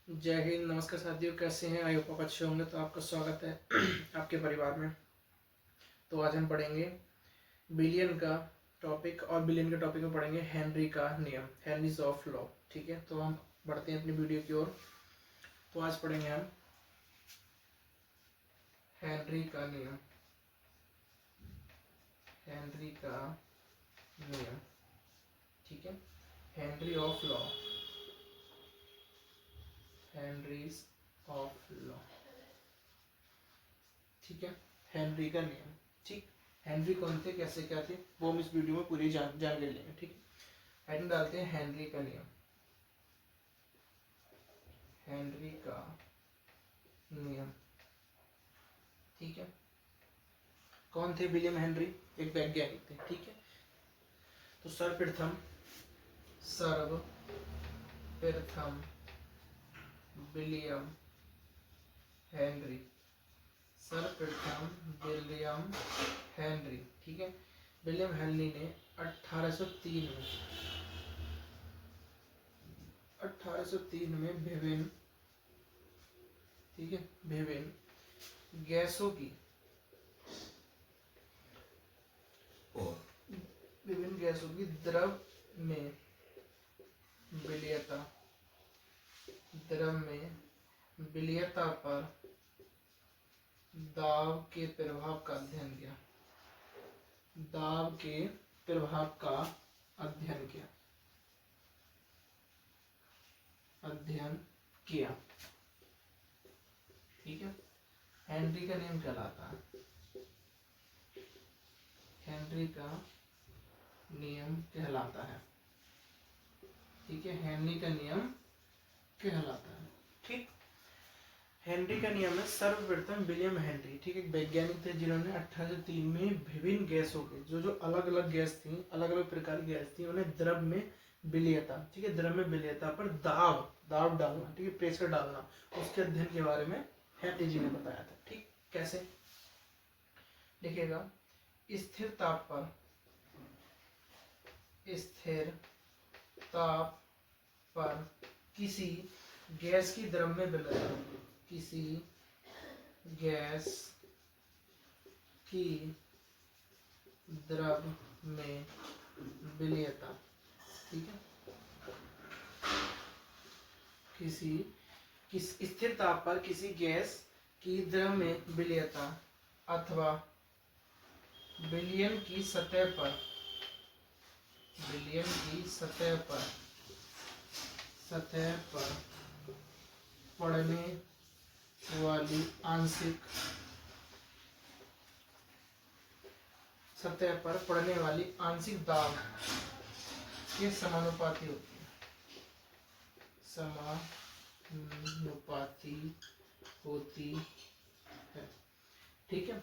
जय हिंद। नमस्कार साथियों, कैसे हैं? आई होप आप अच्छे होंगे। तो आपका स्वागत है आपके परिवार में। तो आज हम पढ़ेंगे बिलियन का टॉपिक, और बिलियन के टॉपिक में पढ़ेंगे हेनरी का नियम, हेनरीज ऑफ लॉ। ठीक है, तो हम बढ़ते हैं अपनी वीडियो की ओर। तो आज पढ़ेंगे हम हेनरी का नियम, हेनरी का नियम। ठीक है, Henry of law, Henrys of law. ठीक है, हेनरी का नियम। ठीक, हेनरी कौन थे, कैसे क्या थे, वो हम इस वीडियो में पूरी जानकारी लेंगे। ठीक है, हेडिंग डालते हैं हेनरी का नियम, हेनरी का नियम। ठीक है, कौन थे विलियम हेनरी? एक वैज्ञानिक थे। ठीक है, तो सर्वप्रथम विलियम हेनरी, सर्वप्रथम विलियम हेनरी। ठीक है, विलियम हेनरी ने 1803 में विभिन्न, ठीक है, विभिन्न गैसों की, विभिन्न गैसों की द्रव में विलीयता, द्रव में विलीयता पर दाब के प्रभाव का अध्ययन किया, दाब के प्रभाव का अध्ययन किया, अध्ययन किया। ठीक है, हेनरी का नियम कहलाता है, हेनरी का नियम कहलाता है। ठीक है, हेनरी का नियम कहलाता है। ठीक, हेनरी का नियम है सर्वप्रथम विलियम हेनरी। ठीक है, एक वैज्ञानिक थे जिन्होंने 1803 में विभिन्न गैसों के, जो अलग अलग गैस थी, अलग अलग प्रकार की गैस थी, उन्हें द्रव में विलीयता, ठीक है, द्रव में विलीयता पर दाब डालना, ठीक है, प्रेशर डालना, उसके अध्ययन के बारे में हेनरी जी ने बताया था। ठीक, कैसे लिखेगा? स्थिर ताप पर किसी गैस की द्रव में विलीयता, किसी गैस की द्रव में विलीयता। ठीक है, किस स्थिर ताप पर किसी गैस की द्रव में विलीयता अथवा विलयन की सतह पर, विलयन की सतह पर पड़ने वाली आंशिक, सतह पर पड़ने वाली आंशिक दाब के समानुपाती होती है, समानुपाती होती है। ठीक है,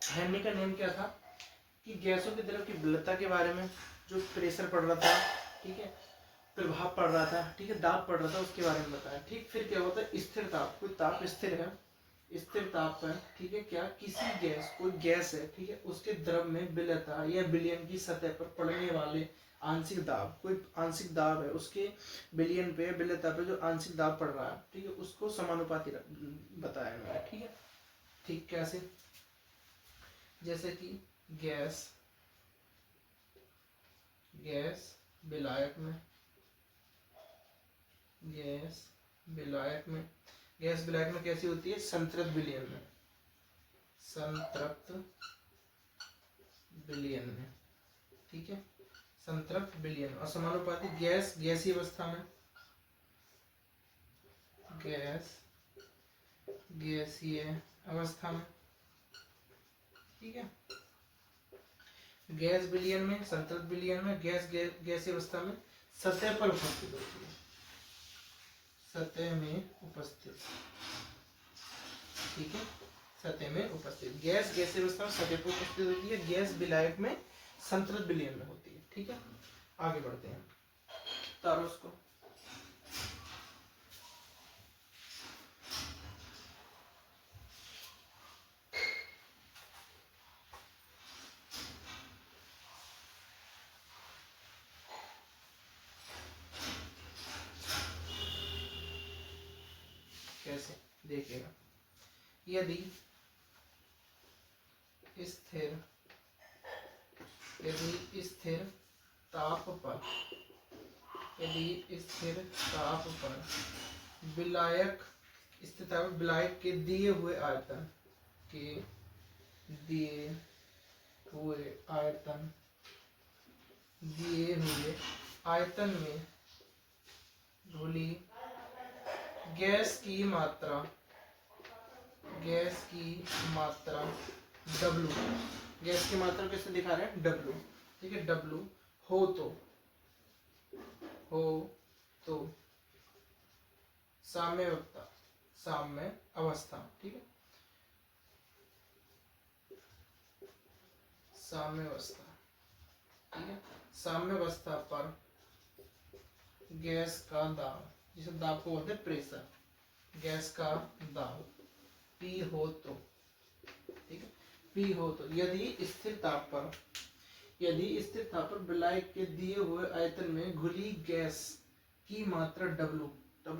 हेनरी का नियम क्या था कि गैसों की द्रव की विलीयता के बारे में, जो प्रेशर पड़ रहा था, ठीक है, प्रभाव पड़ रहा था, ठीक है, दाब पड़ रहा था, उसके बारे में बताया। ठीक, फिर क्या होता है? स्थिर ताप, कोई ताप स्थिर है, स्थिर ताप पर, ठीक है, क्या किसी गैस, कोई गैस है, ठीक है, उसके द्रव में विलीयता या विलयन की सतह पर पड़ने वाले आंशिक दाब, कोई आंशिक दाब है उसके विलयन पे, विलीयता पे जो आंशिक दाब पड़ रहा है, ठीक है, उसको समानुपाती बताया मैंने। ठीक है, ठीक, कैसे? जैसे कि गैस विलायक में, गैस विलायक में कैसी होती है? संतृप्त विलयन में, संतृप्त विलयन में। ठीक है, संतृप्त विलयन। और समानुपाती गैसीय अवस्था में, गैसीय अवस्था में। ठीक है, गैस विलयन में, संतृप्त विलयन में, गैसीय अवस्था में सतह पर उपस्थित होती है, सतह में उपस्थित। ठीक है, सतह में उपस्थित गैस गैसीय अवस्था में सतह पर उपस्थित होती है, गैस विलायक में, संतृप्त विलयन में होती है। ठीक है, आगे बढ़ते हैं। तारो उसको। देखिएगा, यदि स्थिर ताप पर विलायक विलायक के दिए हुए आयतन में घुली गैस की मात्रा W, गैस की मात्रा कैसे दिखा रहे हैं, W, ठीक है, W हो तो साम्य अवस्था, ठीक है, साम्य अवस्था पर गैस का दाब, जिसे दाब को बोलते हैं प्रेशर, गैस का दाब P हो तो, ठीक है, P हो तो यदि स्थिर ताप पर विलायक के दिए हुए आयतन में घुली गैस की मात्रा W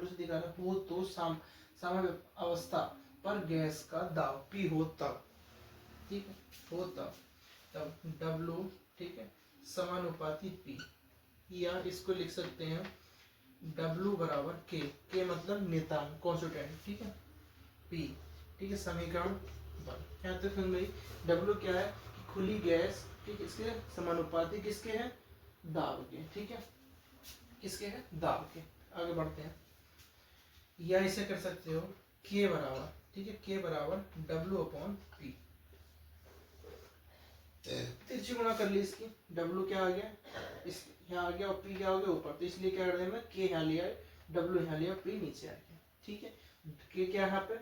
से दिखा रहा हो तो साम्य अवस्था पर गैस का दाब P हो तब, ठीक है, हो तब W, ठीक है, समानुपाती P, या इसको लिख सकते हैं W बराबर K मतलब नियतांक, कांस्टेंट, ठीक है, P, ठीक है, समीकरण 1। यहाँ तक समझ गई। W क्या है कि खुली गैस, ठीक है, इसके समानुपाती किसके हैं, दाब के, ठीक है, किसके हैं, दाब के। आगे बढ़ते हैं, या इसे कर सकते हो K बराबर, ठीक है, K बराबर W/P, तिरछी गुणा कर ली इसकी, W क्या आ गया, इस यहाँ आ गया और P क्या हो गया ऊपर, तो इसलिए क्या कर रहे हैं, K यहाँ लिया, W यहाँ लिया, P नीचे आ गया, ठीक है। K क्या है यहाँ पे,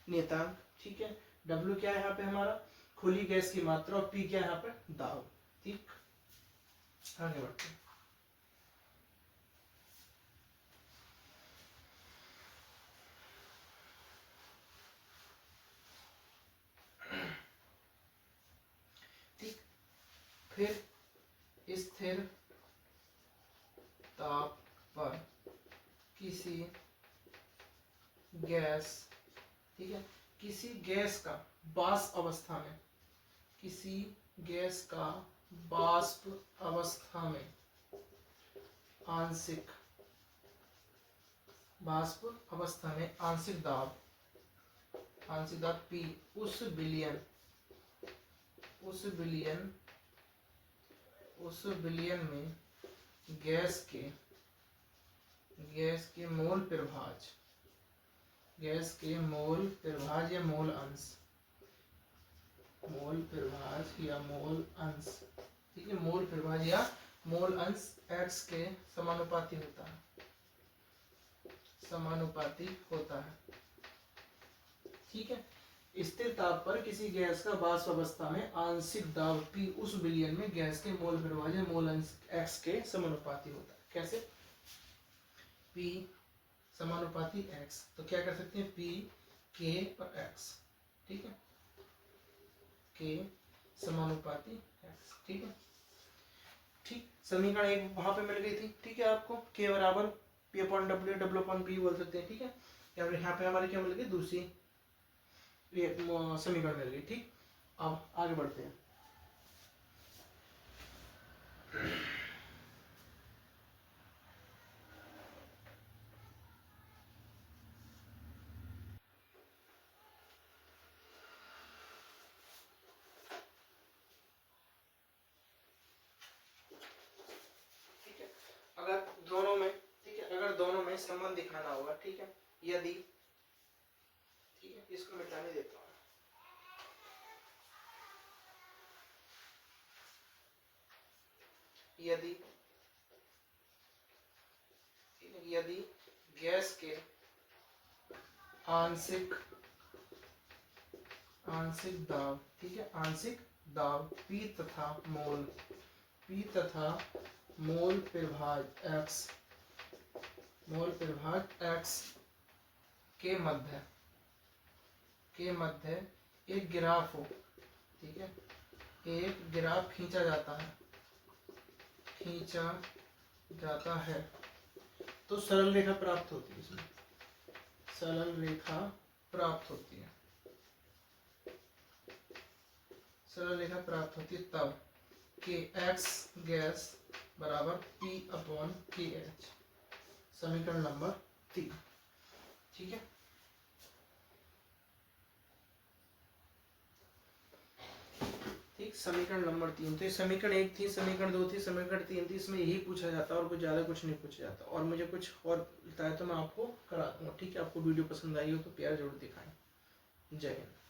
नियतांक, ठीक है, W क्या है यहाँ पे हमारा खुली गैस की मात्रा, और P क्या है यहाँ पे दाब, ठीक। आगे बढ़ते हैं, ठीक। फिर स्थिर ताप पर किसी गैस, ठीक है, किसी गैस का वाष्प अवस्था में, किसी गैस का वाष्प अवस्था में आंशिक दाब P उस विलयन में गैस के मोल प्रभाज या मोल अंश, ठीक है, मोल प्रभाज या मोल अंश X के समानुपाती होता है, ठीक है। स्थिर ताप पर किसी गैस का वाष्प अवस्था में आंशिक दाब P उस विलयन में गैस के मोल प्रभाज या मोल अंश X के समानुपाती होता है। कैसे, P समानुपाती X, तो क्या कर सकते हैं, P K और X, ठीक है, K समानुपाती X, ठीक है, ठीक। समीकरण 1 वहां पे मिल गई थी, ठीक है, आपको K बराबर P/W, W/P बोल सकते हैं, ठीक है। या फिर यहाँ पे हमारे क्या मिल गई, दूसरी समीकरण मिल गई, ठीक। अब आगे बढ़ते हैं, ठीक है। अगर दोनों में, ठीक है, अगर दोनों में संबंध दिखाना होगा, ठीक है, यदि, ठीक है, इसको मिटाने देता हूँ, यदि गैस के आंशिक दाब, ठीक है, आंशिक दाब P तथा मोल प्रभाज X के मध्य एक ग्राफ हो, ठीक है, एक ग्राफ खींचा जाता है तो सरल रेखा प्राप्त होती है, इसमें सरल रेखा प्राप्त होती है, सरल रेखा प्राप्त होती है तब के एक्स गैस बराबर पी अपॉन के एच, समीकरण नंबर 3। ठीक है, ठीक, समीकरण नंबर 3। तो ये समीकरण 1 थी, समीकरण 2 थी, समीकरण 3 थी, इसमें यही पूछा जाता है और कुछ ज्यादा कुछ नहीं पूछा जाता। और मुझे कुछ और लगता है तो मैं आपको करा दूंगा। ठीक है, आपको वीडियो पसंद आई हो तो प्यार जरूर दिखाएं। जय हिंद।